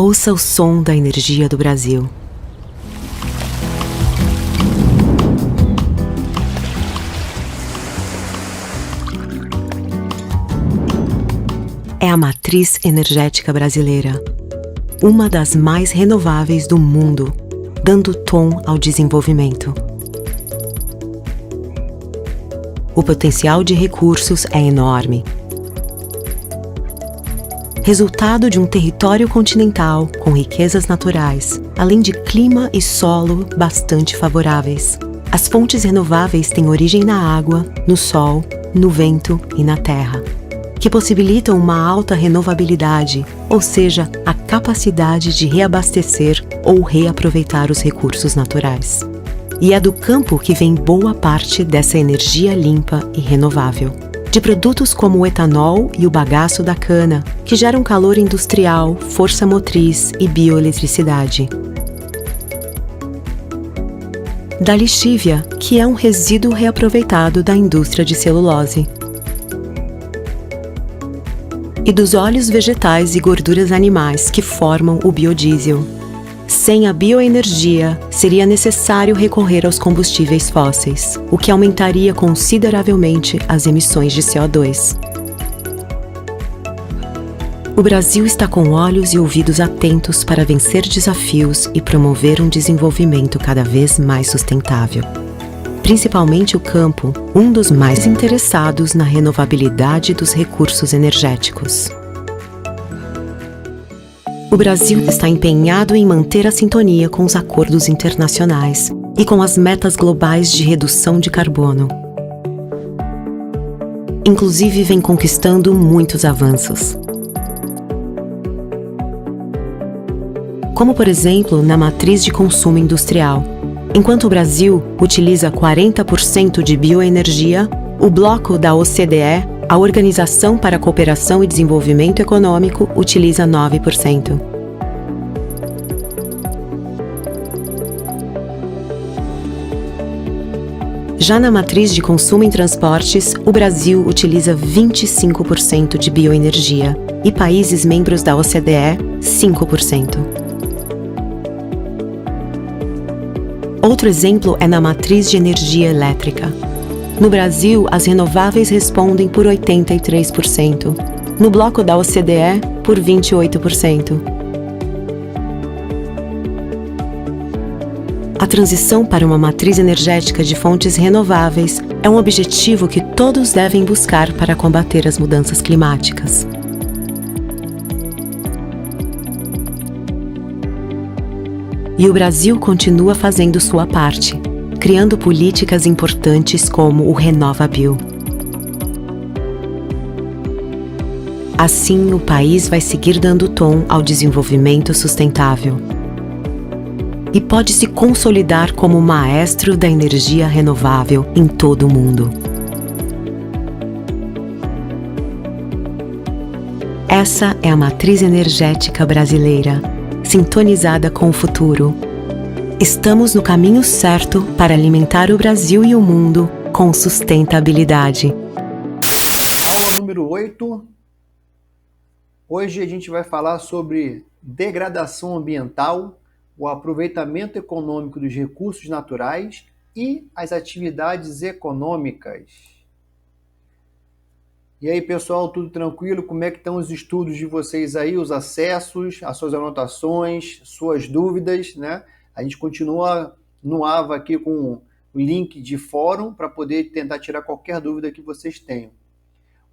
Ouça o som da energia do Brasil. É a matriz energética brasileira, uma das mais renováveis do mundo, dando tom ao desenvolvimento. O potencial de recursos é enorme. Resultado de um território continental com riquezas naturais, além de clima e solo bastante favoráveis. As fontes renováveis têm origem na água, no sol, no vento e na terra, que possibilitam uma alta renovabilidade, ou seja, a capacidade de reabastecer ou reaproveitar os recursos naturais. E é do campo que vem boa parte dessa energia limpa e renovável. De produtos como o etanol e o bagaço da cana, que geram calor industrial, força motriz e bioeletricidade. Da lixívia, que é um resíduo reaproveitado da indústria de celulose. E dos óleos vegetais e gorduras animais que formam o biodiesel. Sem a bioenergia, seria necessário recorrer aos combustíveis fósseis, o que aumentaria consideravelmente as emissões de CO2. O Brasil está com olhos e ouvidos atentos para vencer desafios e promover um desenvolvimento cada vez mais sustentável. Principalmente o campo, um dos mais interessados na renovabilidade dos recursos energéticos. O Brasil está empenhado em manter a sintonia com os acordos internacionais e com as metas globais de redução de carbono. Inclusive, vem conquistando muitos avanços. Como, por exemplo, na matriz de consumo industrial. Enquanto o Brasil utiliza 40% de bioenergia, o bloco da OCDE, a Organização para a Cooperação e Desenvolvimento Econômico, utiliza 9%. Já na matriz de consumo em transportes, o Brasil utiliza 25% de bioenergia e países membros da OCDE, 5%. Outro exemplo é na matriz de energia elétrica. No Brasil, as renováveis respondem por 83%. No bloco da OCDE, por 28%. A transição para uma matriz energética de fontes renováveis é um objetivo que todos devem buscar para combater as mudanças climáticas. E o Brasil continua fazendo sua parte, criando políticas importantes como o RenovaBio. Assim, o país vai seguir dando tom ao desenvolvimento sustentável e pode se consolidar como maestro da energia renovável em todo o mundo. Essa é a matriz energética brasileira, sintonizada com o futuro. Estamos no caminho certo para alimentar o Brasil e o mundo com sustentabilidade. Aula número 8. Hoje a gente vai falar sobre degradação ambiental, o aproveitamento econômico dos recursos naturais e as atividades econômicas. E aí, pessoal, tudo tranquilo? Como é que estão os estudos de vocês aí, os acessos, as suas anotações, suas dúvidas, né? A gente continua no AVA aqui com o link de fórum para poder tentar tirar qualquer dúvida que vocês tenham.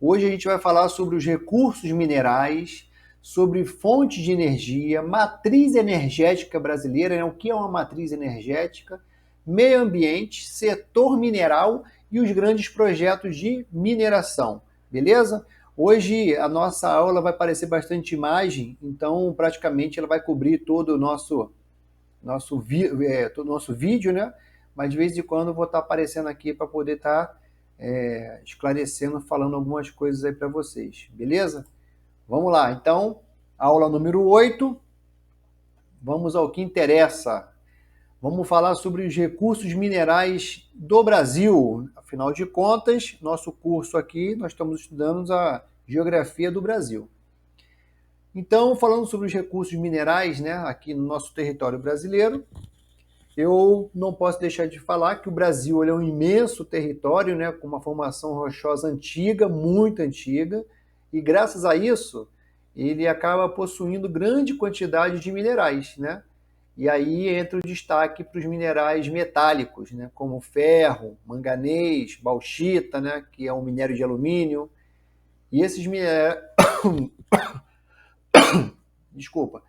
Hoje a gente vai falar sobre os recursos minerais, sobre fontes de energia, matriz energética brasileira, né? O que é uma matriz energética, meio ambiente, setor mineral e os grandes projetos de mineração, beleza? Hoje a nossa aula vai parecer bastante imagem, então praticamente ela vai cobrir todo o nosso vídeo, né? Mas de vez em quando eu vou estar aparecendo aqui para poder estar esclarecendo, falando algumas coisas aí para vocês, beleza? Vamos lá, então, aula número 8, vamos ao que interessa. Vamos falar sobre os recursos minerais do Brasil. Afinal de contas, nosso curso aqui, nós estamos estudando a geografia do Brasil. Então, falando sobre os recursos minerais, né, aqui no nosso território brasileiro, eu não posso deixar de falar que o Brasil é um imenso território, né, com uma formação rochosa antiga, muito antiga, e graças a isso ele acaba possuindo grande quantidade de minerais, né? E aí entra o destaque para os minerais metálicos, né, como ferro, manganês, bauxita, né, que é um minério de alumínio. E esses minerais, desculpa,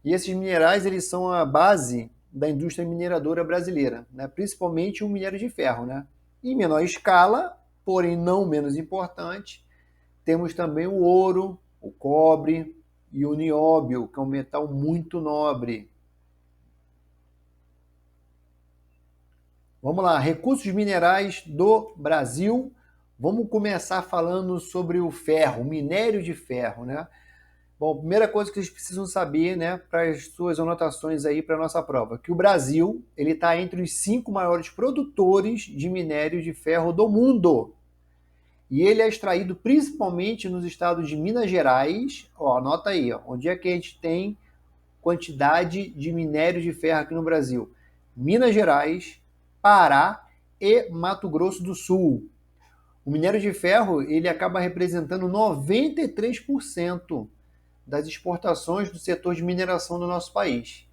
e esses minerais eles são a base da indústria mineradora brasileira, né? Principalmente o minério de ferro, né? Em menor escala, porém não menos importante, temos também o ouro, o cobre e o nióbio, que é um metal muito nobre. Vamos lá, recursos minerais do Brasil. Vamos começar falando sobre o ferro, o minério de ferro, né? Bom, primeira coisa que vocês precisam saber, né, para as suas anotações aí para a nossa prova, que o Brasil ele está entre os 5 maiores produtores de minério de ferro do mundo. E ele é extraído principalmente nos estados de Minas Gerais. Ó, anota aí, ó, onde é que a gente tem quantidade de minério de ferro aqui no Brasil? Minas Gerais, Pará e Mato Grosso do Sul. O minério de ferro ele acaba representando 93% das exportações do setor de mineração do nosso país.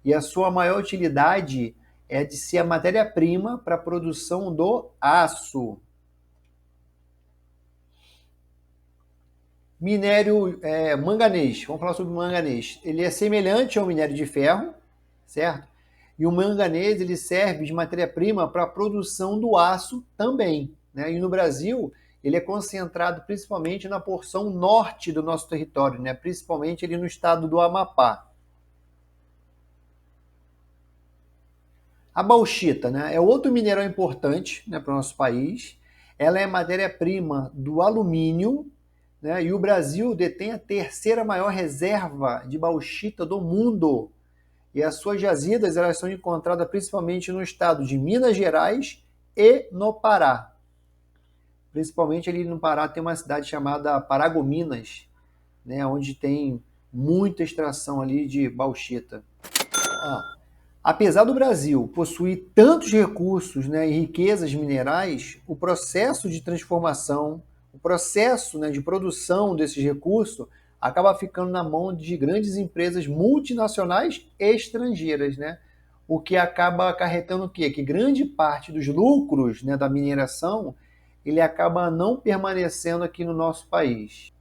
E a sua maior utilidade é de ser a matéria-prima para a produção do aço. Minério manganês, vamos falar sobre o manganês. Ele é semelhante ao minério de ferro, certo? E o manganês ele serve de matéria-prima para a produção do aço também, né? E no Brasil ele é concentrado principalmente na porção norte do nosso território, né? Principalmente ali no estado do Amapá. A bauxita, né, é outro mineral importante, né, para o nosso país. Ela é matéria-prima do alumínio, né, e o Brasil detém a terceira maior reserva de bauxita do mundo. E as suas jazidas elas são encontradas principalmente no estado de Minas Gerais e no Pará. Principalmente ali no Pará tem uma cidade chamada Paragominas, né, onde tem muita extração ali de bauxita. Apesar do Brasil possuir tantos recursos, né, e riquezas minerais, o processo de transformação, o processo, né, de produção desses recursos acaba ficando na mão de grandes empresas multinacionais e estrangeiras, né? O que acaba acarretando o quê? Que grande parte dos lucros, né, da mineração ele acaba não permanecendo aqui no nosso país.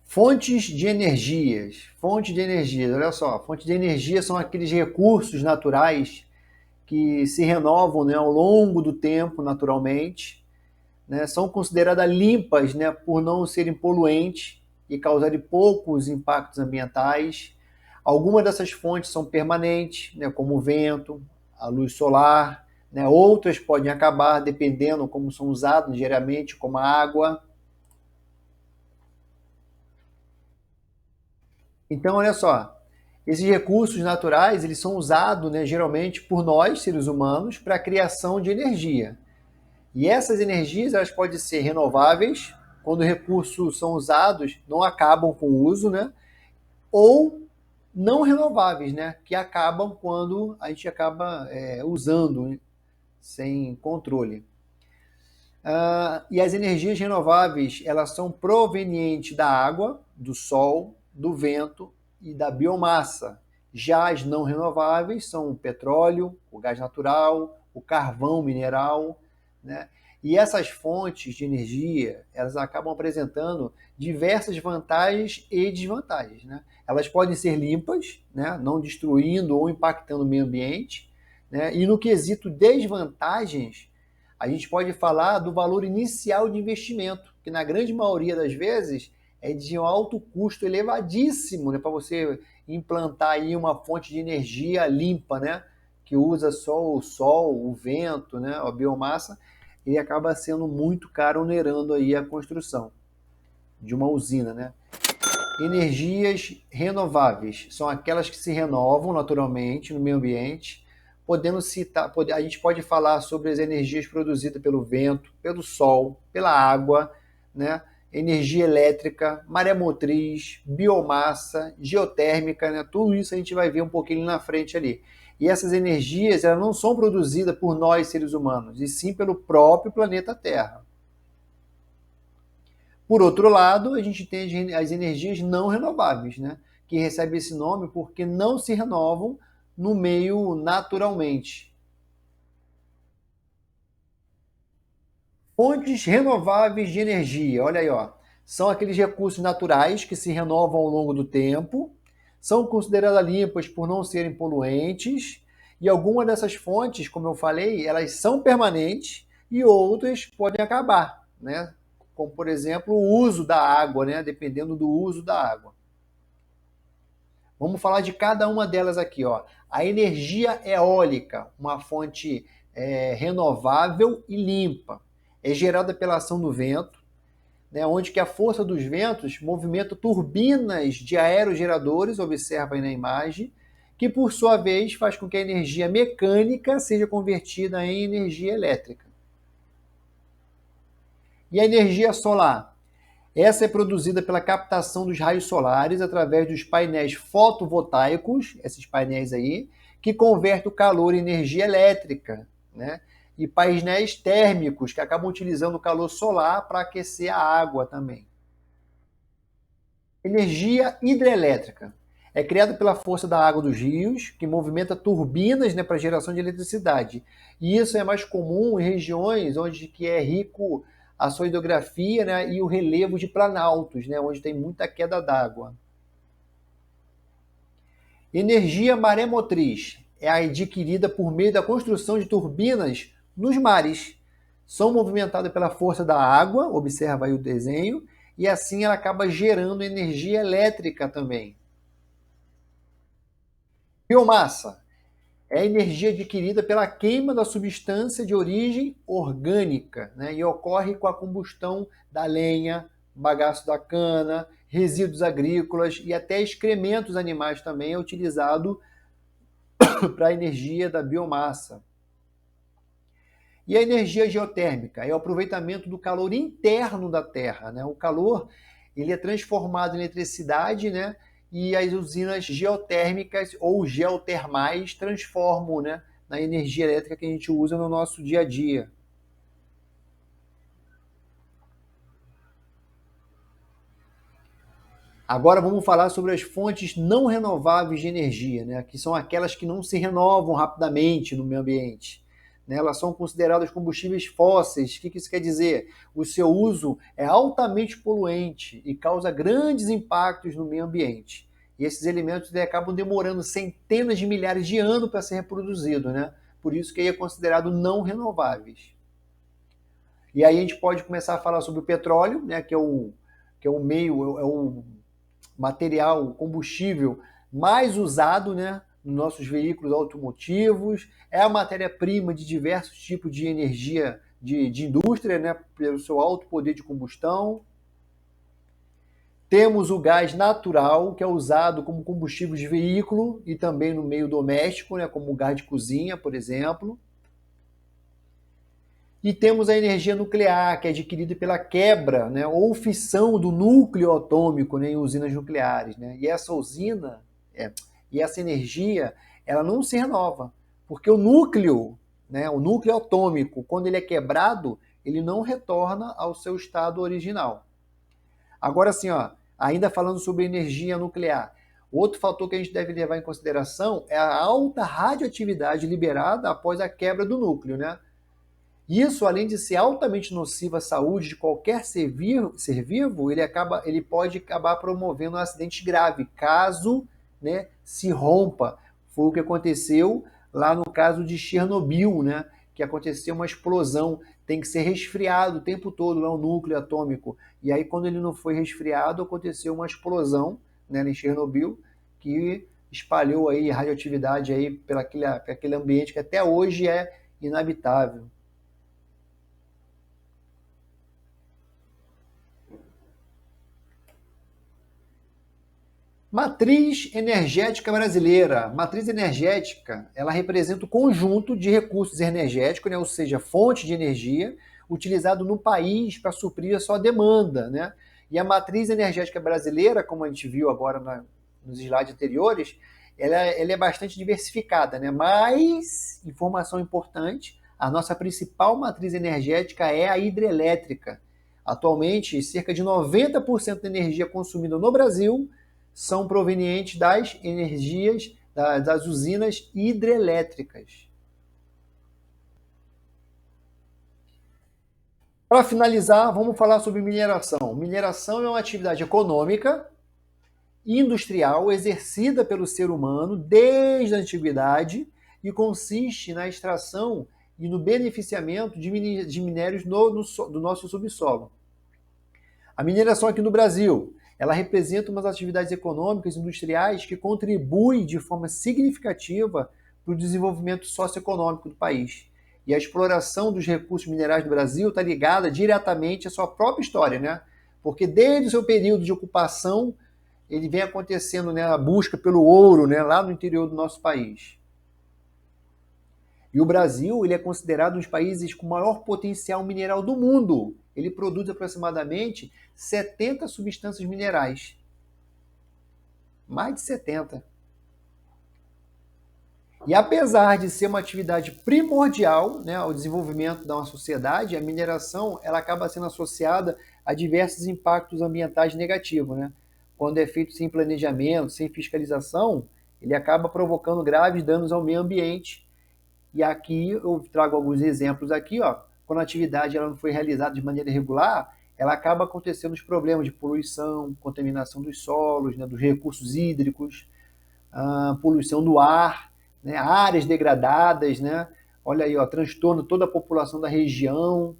Fontes de energias. Fontes de energias, olha só. Fontes de energia são aqueles recursos naturais que se renovam, né, ao longo do tempo, naturalmente. Né, são consideradas limpas, né, por não serem poluentes e causarem poucos impactos ambientais. Algumas dessas fontes são permanentes, né, como o vento, a luz solar. Né, outras podem acabar, dependendo como são usadas diariamente, como a água. Então, olha só, esses recursos naturais eles são usados, né, geralmente por nós, seres humanos, para a criação de energia. E essas energias elas podem ser renováveis, quando recursos são usados, não acabam com o uso, né? Ou não renováveis, né? Que acabam quando a gente acaba usando sem controle. E as energias renováveis elas são provenientes da água, do sol, do vento e da biomassa. Já as não renováveis são o petróleo, o gás natural, o carvão mineral, né? E essas fontes de energia, elas acabam apresentando diversas vantagens e desvantagens, né? Elas podem ser limpas, né? Não destruindo ou impactando o meio ambiente, né? E no quesito desvantagens, a gente pode falar do valor inicial de investimento, que na grande maioria das vezes é de um alto custo elevadíssimo, né, para você implantar aí uma fonte de energia limpa, né, que usa só o sol, o vento, né, a biomassa, e acaba sendo muito caro, onerando aí a construção de uma usina, né. Energias renováveis são aquelas que se renovam naturalmente no meio ambiente. Podendo citar, a gente pode falar sobre as energias produzidas pelo vento, pelo sol, pela água, né? energia elétrica, maré motriz, biomassa, geotérmica, né? Tudo isso a gente vai ver um pouquinho na frente ali. E essas energias, elas não são produzidas por nós, seres humanos, e sim pelo próprio planeta Terra. Por outro lado, a gente tem as energias não renováveis, né? Que recebem esse nome porque não se renovam no meio naturalmente. Fontes renováveis de energia, olha aí, ó. São aqueles recursos naturais que se renovam ao longo do tempo, são consideradas limpas por não serem poluentes, e algumas dessas fontes, como eu falei, elas são permanentes e outras podem acabar, né? Como, por exemplo, o uso da água, né? Dependendo do uso da água. Vamos falar de cada uma delas aqui, ó. A energia eólica, uma fonte renovável e limpa. É gerada pela ação do vento, né, onde que a força dos ventos movimenta turbinas de aerogeradores, observa aí na imagem, que por sua vez faz com que a energia mecânica seja convertida em energia elétrica. E a energia solar? Essa é produzida pela captação dos raios solares através dos painéis fotovoltaicos, esses painéis aí, que convertem o calor em energia elétrica, né? E painéis térmicos, que acabam utilizando o calor solar para aquecer a água também. Energia hidrelétrica. É criada pela força da água dos rios, que movimenta turbinas, né, para geração de eletricidade. E isso é mais comum em regiões onde que é rico a sua hidrografia, né, e o relevo de planaltos, né, onde tem muita queda d'água. Energia maremotriz é adquirida por meio da construção de turbinas nos mares. São movimentadas pela força da água, observa aí o desenho, e assim ela acaba gerando energia elétrica também. Biomassa é a energia adquirida pela queima da substância de origem orgânica, né? E ocorre com a combustão da lenha, bagaço da cana, resíduos agrícolas e até excrementos animais também é utilizado para a energia da biomassa. E a energia geotérmica é o aproveitamento do calor interno da Terra, né? O calor ele é transformado em eletricidade, né? E as usinas geotérmicas ou geotermais transformam, né, na energia elétrica que a gente usa no nosso dia a dia. Agora vamos falar sobre as fontes não renováveis de energia, né, que são aquelas que não se renovam rapidamente no meio ambiente. Né, elas são consideradas combustíveis fósseis. O que isso quer dizer? O seu uso é altamente poluente e causa grandes impactos no meio ambiente. E esses elementos acabam demorando centenas de milhares de anos para ser reproduzido, né? Por isso que é considerado não renováveis. E aí a gente pode começar a falar sobre o petróleo, né? Que é o meio, é o material, o combustível mais usado, né, nos nossos veículos automotivos, é a matéria-prima de diversos tipos de energia de indústria, né, pelo seu alto poder de combustão. Temos o gás natural, que é usado como combustível de veículo e também no meio doméstico, né, como o gás de cozinha, por exemplo. E temos a energia nuclear, que é adquirida pela quebra, né, ou fissão do núcleo atômico, né, em usinas nucleares. Né? E essa usina, e essa energia, ela não se renova, porque né, o núcleo atômico, quando ele é quebrado, ele não retorna ao seu estado original. Agora, assim, ó, ainda falando sobre energia nuclear, outro fator que a gente deve levar em consideração é a alta radioatividade liberada após a quebra do núcleo, né? Isso, além de ser altamente nocivo à saúde de qualquer ser vivo, ele pode acabar promovendo um acidente grave, caso, né, se rompa. Foi o que aconteceu lá no caso de Chernobyl, né, que aconteceu uma explosão, tem que ser resfriado o tempo todo lá o núcleo atômico. E aí, quando ele não foi resfriado, aconteceu uma explosão, né, em Chernobyl, que espalhou aí radioatividade aí pela aquele ambiente que até hoje é inabitável. Matriz energética brasileira. Matriz energética, ela representa o conjunto de recursos energéticos, né, ou seja, fontes de energia, utilizado no país para suprir a sua demanda, né? E a matriz energética brasileira, como a gente viu agora nos slides anteriores, ela é bastante diversificada, né? Mas, informação importante, a nossa principal matriz energética é a hidrelétrica. Atualmente, cerca de 90% da energia consumida no Brasil são provenientes das energias das usinas hidrelétricas. Para finalizar, vamos falar sobre mineração. Mineração é uma atividade econômica, industrial, exercida pelo ser humano desde a antiguidade e consiste na extração e no beneficiamento de minérios do nosso subsolo. A mineração aqui no Brasil, ela representa umas atividades econômicas e industriais que contribuem de forma significativa para o desenvolvimento socioeconômico do país. E a exploração dos recursos minerais do Brasil está ligada diretamente à sua própria história, né? Porque desde o seu período de ocupação, ele vem acontecendo, né, a busca pelo ouro, né, lá no interior do nosso país. E o Brasil, ele é considerado um dos países com maior potencial mineral do mundo. Ele produz aproximadamente 70 substâncias minerais. Mais de 70. E apesar de ser uma atividade primordial, né, ao desenvolvimento da uma sociedade, a mineração ela acaba sendo associada a diversos impactos ambientais negativos, né? Quando é feito sem planejamento, sem fiscalização, ele acaba provocando graves danos ao meio ambiente. E aqui eu trago alguns exemplos aqui, ó. Quando a atividade ela não foi realizada de maneira regular, ela acaba acontecendo os problemas de poluição, contaminação dos solos, né, dos recursos hídricos, poluição do ar, né, áreas degradadas, né? Olha aí, ó, transtorno toda a população da região.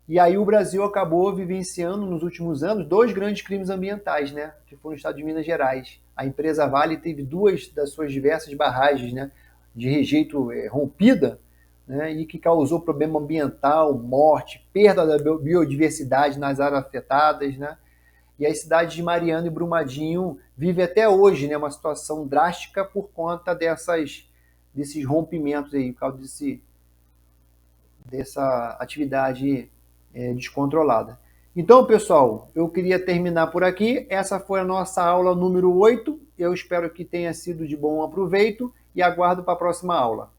E aí o Brasil acabou vivenciando nos últimos anos 2 grandes crimes ambientais, né, que foram no estado de Minas Gerais. A empresa Vale teve 2 das suas diversas barragens, né, de rejeito rompida, né, e que causou problema ambiental, morte, perda da biodiversidade nas áreas afetadas, né? E as cidades de Mariana e Brumadinho vivem até hoje, né, uma situação drástica por conta desses rompimentos aí, por causa dessa atividade descontrolada. Então, pessoal, eu queria terminar por aqui. Essa foi a nossa aula número 8. Eu espero que tenha sido de bom aproveito e aguardo para a próxima aula.